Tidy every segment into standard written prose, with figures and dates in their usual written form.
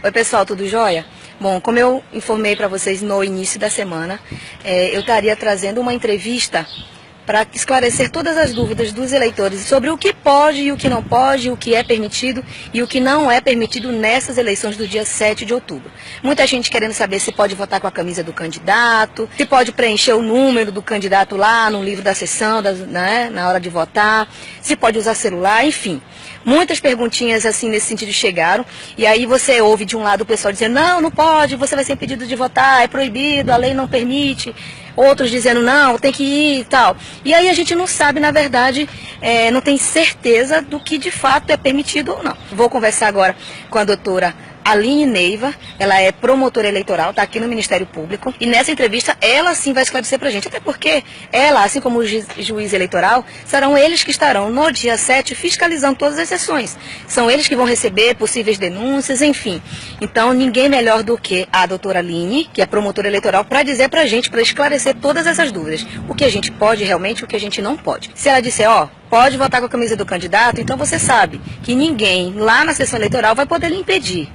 Oi pessoal, tudo jóia? Bom, como eu informei para vocês no início da semana, eu estaria trazendo uma entrevista para esclarecer todas as dúvidas dos eleitores sobre o que pode e o que não pode, o que é permitido e o que não é permitido nessas eleições do dia 7 de outubro. Muita gente querendo saber se pode votar com a camisa do candidato, se pode preencher o número do candidato lá no livro da sessão, né, na hora de votar, se pode usar celular, enfim. Muitas perguntinhas assim nesse sentido chegaram, e aí você ouve de um lado o pessoal dizendo, não pode, você vai ser impedido de votar, é proibido, a lei não permite. Outros dizendo, não, tem que ir e tal. E aí a gente não sabe, na verdade, não tem certeza do que de fato é permitido ou não. Vou conversar agora com a doutora Aline Neiva, ela é promotora eleitoral, está aqui no Ministério Público, e nessa entrevista ela sim vai esclarecer para a gente, até porque ela, assim como o juiz eleitoral, serão eles que estarão no dia 7 fiscalizando todas as sessões. São eles que vão receber possíveis denúncias, enfim. Então, ninguém melhor do que a doutora Aline, que é promotora eleitoral, para dizer para a gente, para esclarecer todas essas dúvidas. O que a gente pode realmente, o que a gente não pode. Se ela disser, pode votar com a camisa do candidato, então você sabe que ninguém lá na sessão eleitoral vai poder lhe impedir.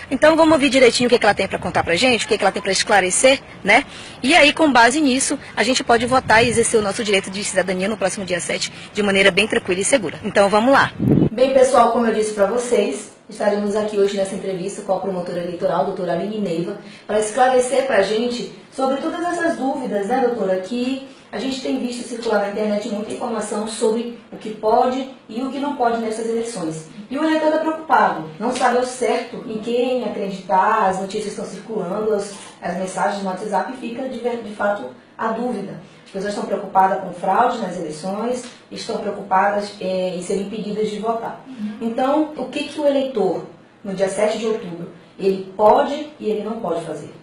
Então vamos ouvir direitinho o que ela tem para contar para a gente, o que ela tem para esclarecer, né? E aí, com base nisso, a gente pode votar e exercer o nosso direito de cidadania no próximo dia 7 de maneira bem tranquila e segura. Então vamos lá. Bem, pessoal, como eu disse para vocês, estaremos aqui hoje nessa entrevista com a promotora eleitoral, doutora Aline Neiva, para esclarecer para a gente sobre todas essas dúvidas, né, doutora, que a gente tem visto circular na internet muita informação sobre o que pode e o que não pode nessas eleições. E o eleitor está preocupado, não sabe ao certo em quem acreditar, as notícias estão circulando, as mensagens no WhatsApp, e fica de fato a dúvida. As pessoas estão preocupadas com fraude nas eleições, estão preocupadas em serem impedidas de votar. Então, o que o eleitor, no dia 7 de outubro, ele pode e ele não pode fazer?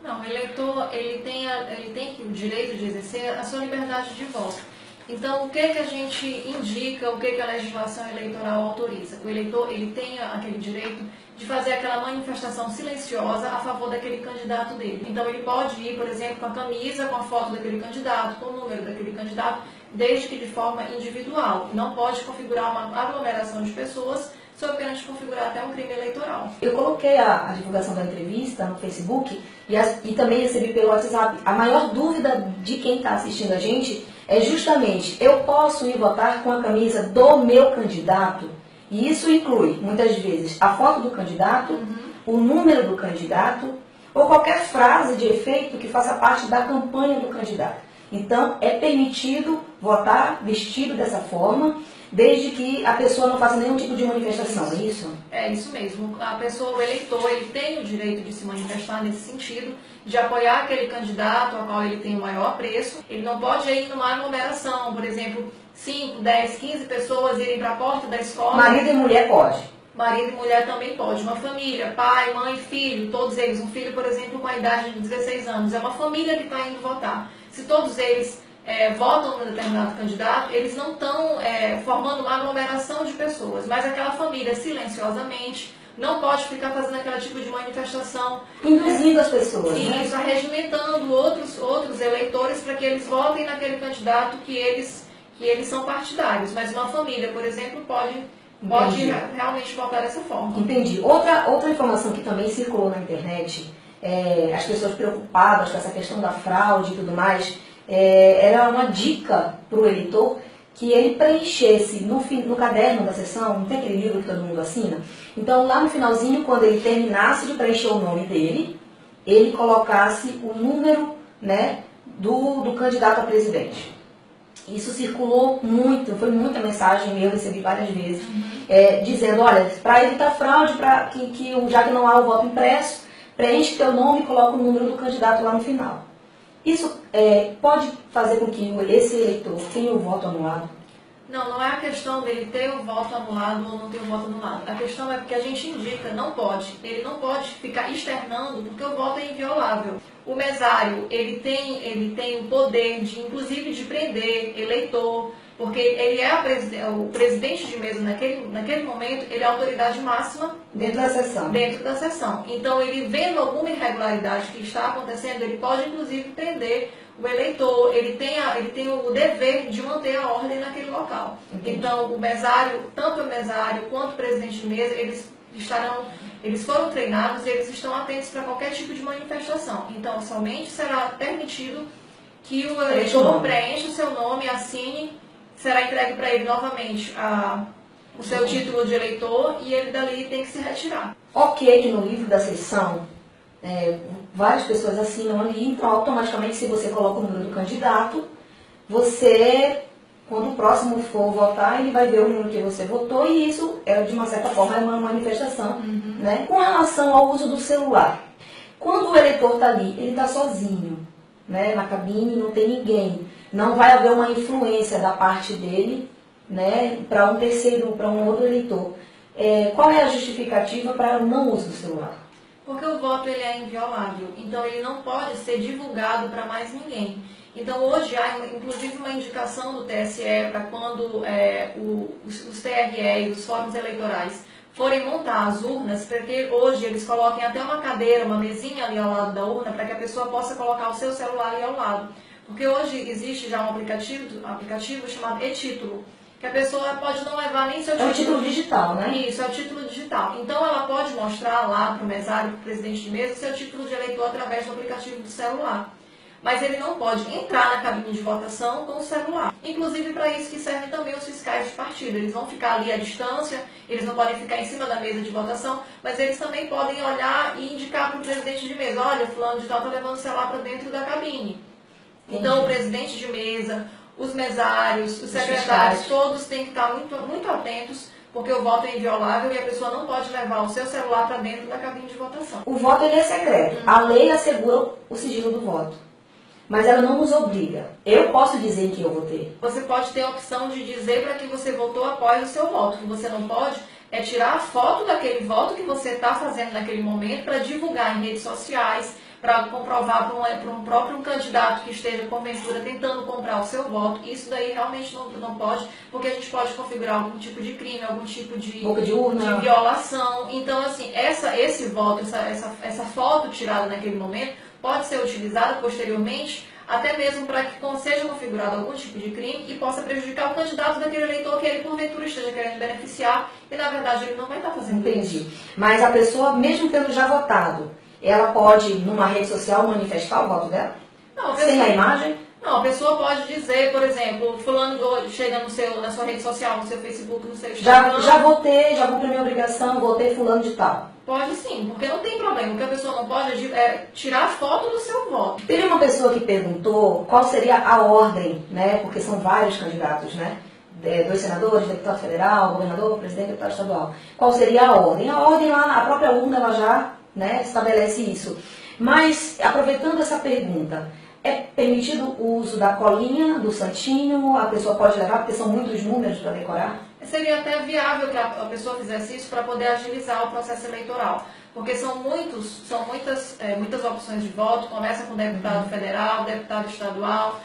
Não, o eleitor ele tem o direito de exercer a sua liberdade de voto. Então, o que a gente indica, o que a legislação eleitoral autoriza? O eleitor ele tem aquele direito de fazer aquela manifestação silenciosa a favor daquele candidato dele. Então, ele pode ir, por exemplo, com a camisa, com a foto daquele candidato, com o número daquele candidato, desde que de forma individual. Não pode configurar uma aglomeração de pessoas, sob pena de configurar até um crime eleitoral. Eu coloquei a divulgação da entrevista no Facebook e também recebi pelo WhatsApp. A maior dúvida de quem está assistindo a gente é justamente, eu posso ir votar com a camisa do meu candidato? E isso inclui, muitas vezes, a foto do candidato, o número do candidato, ou qualquer frase de efeito que faça parte da campanha do candidato. Então, é permitido votar vestido dessa forma, desde que a pessoa não faça nenhum tipo de manifestação, é isso? É isso mesmo. A pessoa, o eleitor, ele tem o direito de se manifestar nesse sentido, de apoiar aquele candidato ao qual ele tem o maior apreço. Ele não pode ir numa aglomeração, por exemplo, 5, 10, 15 pessoas irem para a porta da escola. Marido e mulher pode. Marido e mulher também pode. Uma família, pai, mãe, filho, todos eles. Um filho, por exemplo, com a idade de 16 anos. É uma família que está indo votar. Se todos eles votam num determinado candidato, eles não estão formando uma aglomeração de pessoas, mas aquela família silenciosamente não pode ficar fazendo aquele tipo de manifestação. Induzindo as pessoas, né? Isso, arregimentando outros eleitores para que eles votem naquele candidato que eles são partidários. Mas uma família, por exemplo, pode realmente votar dessa forma. Entendi. Outra informação que também circulou na internet, as pessoas preocupadas com essa questão da fraude e tudo mais, era uma dica para o eleitor que ele preenchesse no caderno da sessão, não tem aquele livro que todo mundo assina? Então, lá no finalzinho, quando ele terminasse de preencher o nome dele, ele colocasse o número, né, do candidato a presidente. Isso circulou muito, foi muita mensagem, eu recebi várias vezes, dizendo, olha, para evitar fraude, já que não há o voto impresso, preenche teu nome e coloca o número do candidato lá no final. Isso pode fazer com que esse eleitor tenha o voto anulado? Não é a questão dele ter o voto anulado ou não ter o voto anulado. A questão é porque a gente indica, não pode. Ele não pode ficar externando porque o voto é inviolável. O mesário, ele tem o poder de, inclusive, de prender eleitor, porque ele é o presidente de mesa naquele momento, ele é a autoridade máxima dentro da sessão. Dentro da sessão. Então, ele vendo alguma irregularidade que está acontecendo, ele pode, inclusive, prender o eleitor, ele tem o dever de manter a ordem naquele local. Entendi. Então, o mesário, tanto o mesário quanto o presidente de mesa, eles eles foram treinados e eles estão atentos para qualquer tipo de manifestação. Então, somente será permitido que o eleitor preencha o seu nome, assine, será entregue para ele novamente o seu título de eleitor e ele dali tem que se retirar. Ok, que no livro da seleção, várias pessoas assinam ali, então automaticamente se você coloca o número do candidato, você, quando o próximo for votar, ele vai ver o número que você votou e isso, de uma certa forma, é uma manifestação. Né? Com relação ao uso do celular, quando o eleitor está ali, ele está sozinho, né? Na cabine, não tem ninguém, não vai haver uma influência da parte dele, né? Para um terceiro, para um outro eleitor. Qual é a justificativa para o não uso do celular? Porque o voto ele é inviolável, então ele não pode ser divulgado para mais ninguém. Então hoje há inclusive uma indicação do TSE para quando os TRE e os fóruns eleitorais forem montar as urnas, porque hoje eles coloquem até uma cadeira, uma mesinha ali ao lado da urna, para que a pessoa possa colocar o seu celular ali ao lado. Porque hoje existe já um aplicativo chamado e-título, que a pessoa pode não levar nem seu título. É o título digital, né? Isso, é o título digital. Então ela pode mostrar lá para o mesário, para o presidente de mesa, seu título de eleitor através do aplicativo do celular. Mas ele não pode entrar na cabine de votação com o celular. Inclusive para isso que servem também os fiscais de partido. Eles vão ficar ali à distância, eles não podem ficar em cima da mesa de votação, mas eles também podem olhar e indicar para o presidente de mesa, olha, fulano de tal está levando o celular para dentro da cabine. Então o presidente de mesa, os mesários, os secretários, todos têm que estar muito, muito atentos, porque o voto é inviolável e a pessoa não pode levar o seu celular para dentro da cabine de votação. O voto ele é secreto. A lei assegura o sigilo do voto. Mas ela não nos obriga. Eu posso dizer que eu votei. Você pode ter a opção de dizer para que você votou após o seu voto. O que você não pode é tirar a foto daquele voto que você está fazendo naquele momento para divulgar em redes sociais, para comprovar para um próprio candidato que esteja porventura tentando comprar o seu voto. Isso daí realmente não pode, porque a gente pode configurar algum tipo de crime, algum tipo de violação. Então, assim, esse voto, essa foto tirada naquele momento, pode ser utilizada posteriormente, até mesmo para que seja configurado algum tipo de crime e possa prejudicar o candidato daquele eleitor que ele, porventura, esteja querendo beneficiar e, na verdade, ele não vai estar fazendo isso. Entendi. Mas a pessoa, mesmo tendo já votado, ela pode, numa rede social, manifestar o voto dela? Não, sem a imagem? Não, a pessoa pode dizer, por exemplo, fulano chega na sua rede social, no seu Facebook, no seu Instagram. Já votei, já cumpri minha obrigação, votei fulano de tal. Pode sim, porque não tem problema. O que a pessoa não pode é tirar a foto do seu voto. Teve uma pessoa que perguntou qual seria a ordem, né? Porque são vários candidatos, né? 2 senadores, deputado federal, governador, presidente, deputado estadual. Qual seria a ordem? A ordem lá, a própria urna, ela já, né, estabelece isso. Mas, aproveitando essa pergunta, é permitido o uso da colinha, do santinho? A pessoa pode levar, porque são muitos números para decorar? Seria até viável que a pessoa fizesse isso para poder agilizar o processo eleitoral. Porque são muitas opções de voto, começa com deputado federal, deputado estadual,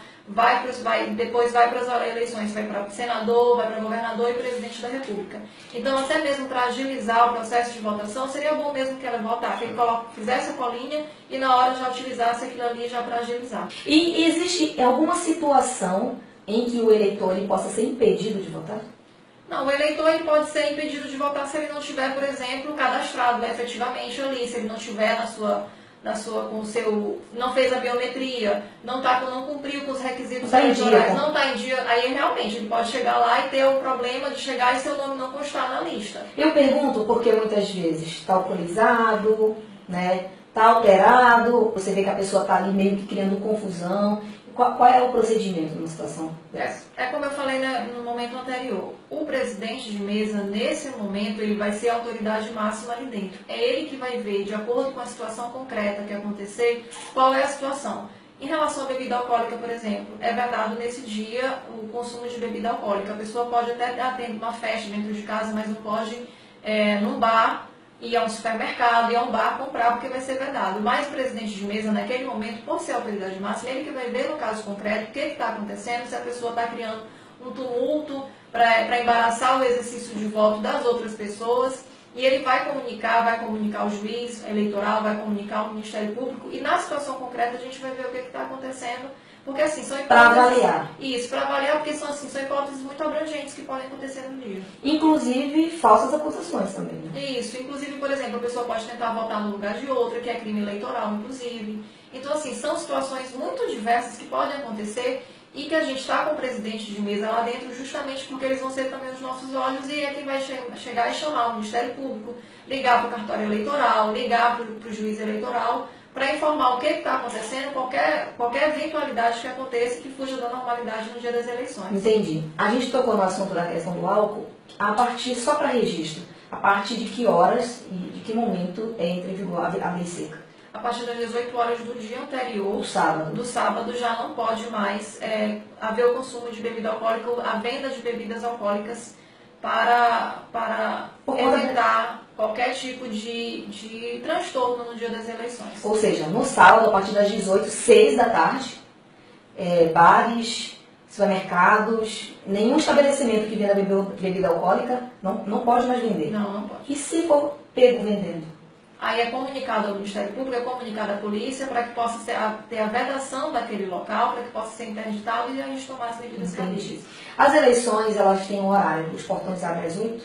depois vai para as eleições, vai para senador, vai para governador e presidente da República. Então, até mesmo para agilizar o processo de votação, seria bom mesmo que ela votasse, que ele fizesse a colinha e na hora já utilizasse aquilo ali já para agilizar. E existe alguma situação em que o eleitor ele possa ser impedido de votar? Não, o eleitor ele pode ser impedido de votar se ele não tiver, por exemplo, cadastrado efetivamente ali, se ele não tiver não fez a biometria, não cumpriu com os requisitos eleitorais, não está em dia, aí realmente ele pode chegar lá e ter o problema de chegar e seu nome não constar na lista. Eu pergunto porque muitas vezes está alcoolizado, né? Está alterado, você vê que a pessoa está ali meio que criando confusão. Qual é o procedimento numa situação dessa? É como eu falei no momento anterior. O presidente de mesa, nesse momento, ele vai ser a autoridade máxima ali dentro. É ele que vai ver, de acordo com a situação concreta que acontecer, qual é a situação. Em relação à bebida alcoólica, por exemplo, é vedado nesse dia o consumo de bebida alcoólica. A pessoa pode até ter uma festa dentro de casa, mas não pode num bar, ir a um supermercado, ir a um bar comprar, porque vai ser vedado. Mas o presidente de mesa, naquele momento, por ser a autoridade máxima, ele que vai ver no caso concreto o que está acontecendo, se a pessoa está criando um tumulto para embaraçar o exercício de voto das outras pessoas, e ele vai comunicar o juiz eleitoral, vai comunicar o Ministério Público, e na situação concreta a gente vai ver o que está acontecendo Porque assim, são Para hipóteses... avaliar. Isso, para avaliar, porque são, assim, são hipóteses muito abrangentes que podem acontecer no dia. Inclusive falsas acusações também, né? Isso, inclusive, por exemplo, a pessoa pode tentar votar no lugar de outra, que é crime eleitoral, inclusive. Então, assim, são situações muito diversas que podem acontecer e que a gente está com o presidente de mesa lá dentro justamente porque eles vão ser também os nossos olhos e é quem vai chegar e chamar o Ministério Público, ligar para o cartório eleitoral, ligar para o juiz eleitoral, para informar o que está acontecendo, qualquer eventualidade que aconteça que fuja da normalidade no dia das eleições. Entendi. A gente tocou no assunto da questão do álcool a partir, só para registro, a partir de que horas e de que momento entra em vigor a lei seca? A partir das 18 horas do dia anterior, Do sábado. já não pode mais haver o consumo de bebida alcoólica, a venda de bebidas alcoólicas para evitar qualquer tipo de transtorno no dia das eleições. Ou seja, no sábado, a partir das 18, 6 da tarde, bares, supermercados, nenhum estabelecimento que venda bebida alcoólica não pode mais vender. Não pode. E se for pego vendendo? Aí é comunicado ao Ministério Público, é comunicado à polícia para que possa ter a vedação daquele local, para que possa ser interditado e a gente tomar as medidas cabíveis. As eleições, elas têm um horário. Os portões abrem às 8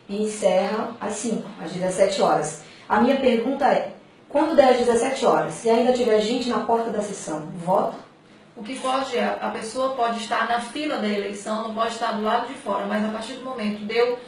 e encerram às 5, às 17 horas. A minha pergunta é, quando der às 17 horas, se ainda tiver gente na porta da sessão, vota? O que pode é, a pessoa pode estar na fila da eleição, não pode estar do lado de fora, mas a partir do momento deu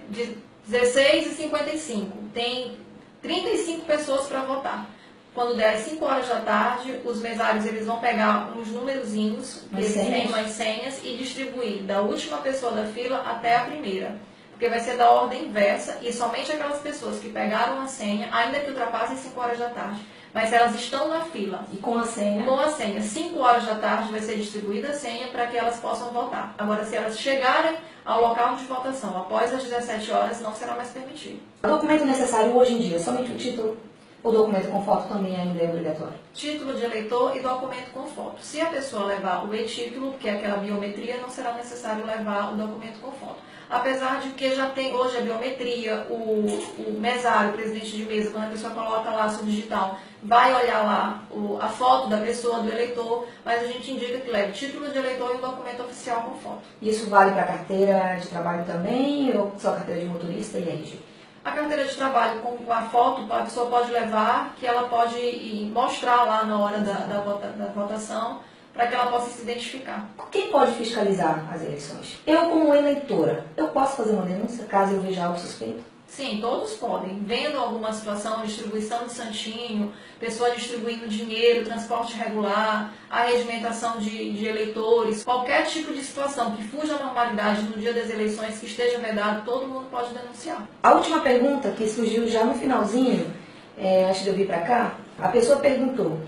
de 16h55, tem 35 pessoas para votar. Quando der às 5 horas da tarde, os mesários eles vão pegar uns numerozinhos, eles têm umas senhas, e distribuir da última pessoa da fila até a primeira. Porque vai ser da ordem inversa e somente aquelas pessoas que pegaram a senha, ainda que ultrapassem 5 horas da tarde, mas se elas estão na fila E com a senha? com a senha, 5 horas da tarde vai ser distribuída a senha para que elas possam votar. Agora, se elas chegarem ao local de votação após as 17 horas, não será mais permitido. O documento necessário hoje em dia, somente o título? O documento com foto também ainda é obrigatório? Título de eleitor e documento com foto. Se a pessoa levar o e-título, que é aquela biometria, não será necessário levar o documento com foto. Apesar de que já tem hoje a biometria, o mesário, o presidente de mesa, quando a pessoa coloca lá seu digital, vai olhar lá a foto da pessoa, do eleitor, mas a gente indica que leve título de eleitor e um documento oficial com foto. Isso vale para a carteira de trabalho também, ou só carteira de motorista e RG? A carteira de trabalho com a foto, a pessoa pode levar, que ela pode mostrar lá na hora da votação, para que ela possa se identificar. Quem pode fiscalizar as eleições? Eu, como eleitora, eu posso fazer uma denúncia caso eu veja algo suspeito? Sim, todos podem. Vendo alguma situação, distribuição de santinho, pessoa distribuindo dinheiro, transporte regular, arregimentação de eleitores, qualquer tipo de situação que fuja à normalidade no dia das eleições, que esteja vedado, todo mundo pode denunciar. A última pergunta, que surgiu já no finalzinho, antes de eu vir para cá, a pessoa perguntou,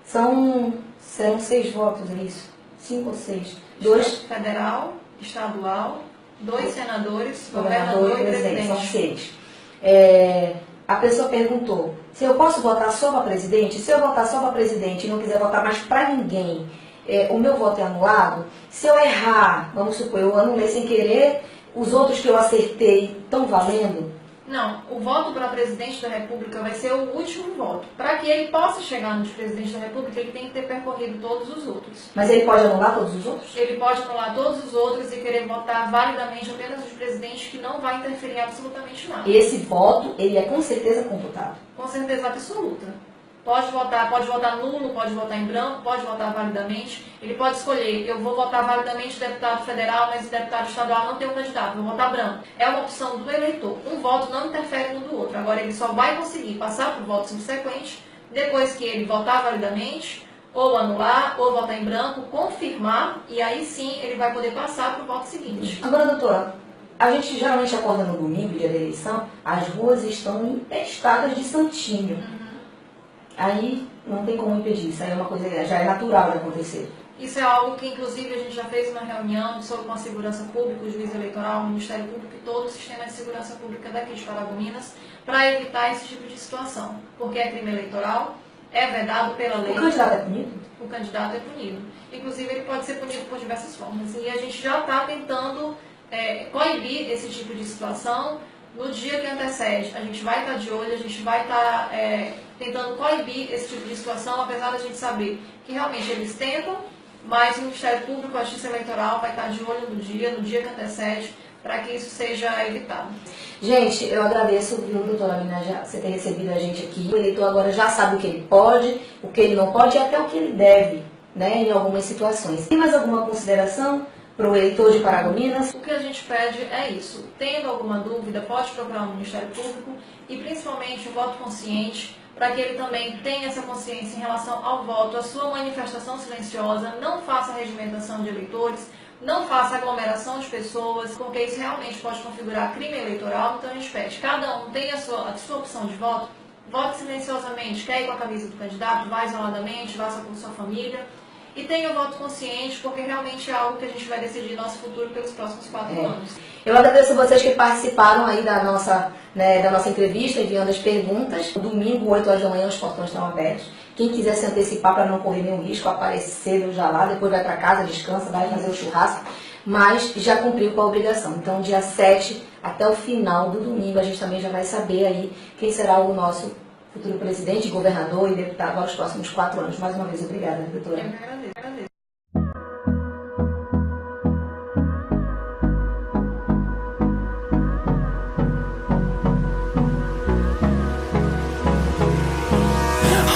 serão 6 votos, é isso? 5 ou 6? 2 federal, estadual, 2 senadores, governador e presidente. São 6. A pessoa perguntou, se eu posso votar só para presidente? Se eu votar só para presidente e não quiser votar mais para ninguém, o meu voto é anulado? Se eu errar, vamos supor, eu anulei sem querer, os outros que eu acertei estão valendo? Não, o voto para presidente da República vai ser o último voto. Para que ele possa chegar no de presidente da República, ele tem que ter percorrido todos os outros. Mas ele pode anular todos os outros? Ele pode anular todos os outros e querer votar validamente apenas o de presidente, que não vai interferir em absolutamente nada. E esse voto, ele é com certeza computado? Com certeza absoluta. Pode votar nulo, pode votar em branco, pode votar validamente. Ele pode escolher, eu vou votar validamente deputado federal, mas o deputado estadual não tem um candidato, vou votar branco. É uma opção do eleitor. Um voto não interfere no do outro. Agora, ele só vai conseguir passar para o voto subsequente depois que ele votar validamente, ou anular, ou votar em branco, confirmar, e aí sim ele vai poder passar para o voto seguinte. Agora, doutora, a gente geralmente acorda no domingo, dia da eleição, as ruas estão empestadas de santinho. Aí não tem como impedir, isso aí é uma coisa, já é natural de acontecer. Isso é algo que, inclusive, a gente já fez uma reunião com a Segurança Pública, o Juiz Eleitoral, o Ministério Público e todo o sistema de segurança pública daqui de Paragominas, para evitar esse tipo de situação. Porque é crime eleitoral, é vedado pela lei. O candidato é punido? O candidato é punido. Inclusive, ele pode ser punido por diversas formas. E a gente já está tentando coibir esse tipo de situação no dia que antecede, a gente vai estar de olho, a gente vai estar tentando coibir esse tipo de situação, apesar da gente saber que realmente eles tentam, mas o Ministério Público, a Justiça Eleitoral vai estar de olho no dia que antecede, para que isso seja evitado. Gente, eu agradeço, viu, doutora Mina, você ter recebido a gente aqui. O eleitor agora já sabe o que ele pode, o que ele não pode e até o que ele deve, né, em algumas situações. Tem mais alguma consideração para o eleitor de Paragominas? O que a gente pede é isso. Tendo alguma dúvida, pode procurar o Ministério Público e principalmente o voto consciente, para que ele também tenha essa consciência em relação ao voto, a sua manifestação silenciosa, não faça regimentação de eleitores, não faça aglomeração de pessoas, porque isso realmente pode configurar crime eleitoral. Então a gente pede, cada um tem a sua opção de voto, vote silenciosamente, quer ir com a camisa do candidato, vá isoladamente, vá só com sua família, e tenha o voto consciente, porque realmente é algo que a gente vai decidir nosso futuro pelos próximos 4 anos. Eu agradeço a vocês que participaram aí da nossa entrevista, enviando as perguntas. No domingo, 8 horas da manhã, os portões estão abertos. Quem quiser se antecipar para não correr nenhum risco, aparecer já lá, depois vai para casa, descansa, vai fazer o churrasco, mas já cumpriu com a obrigação. Então, dia 7, até o final do domingo, a gente também já vai saber aí quem será o nosso futuro presidente, governador e deputado para os próximos 4 anos. Mais uma vez, obrigada, doutora. Eu que agradeço.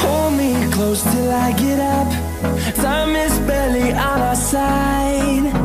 Hold me close till I get up. Time is barely on our side.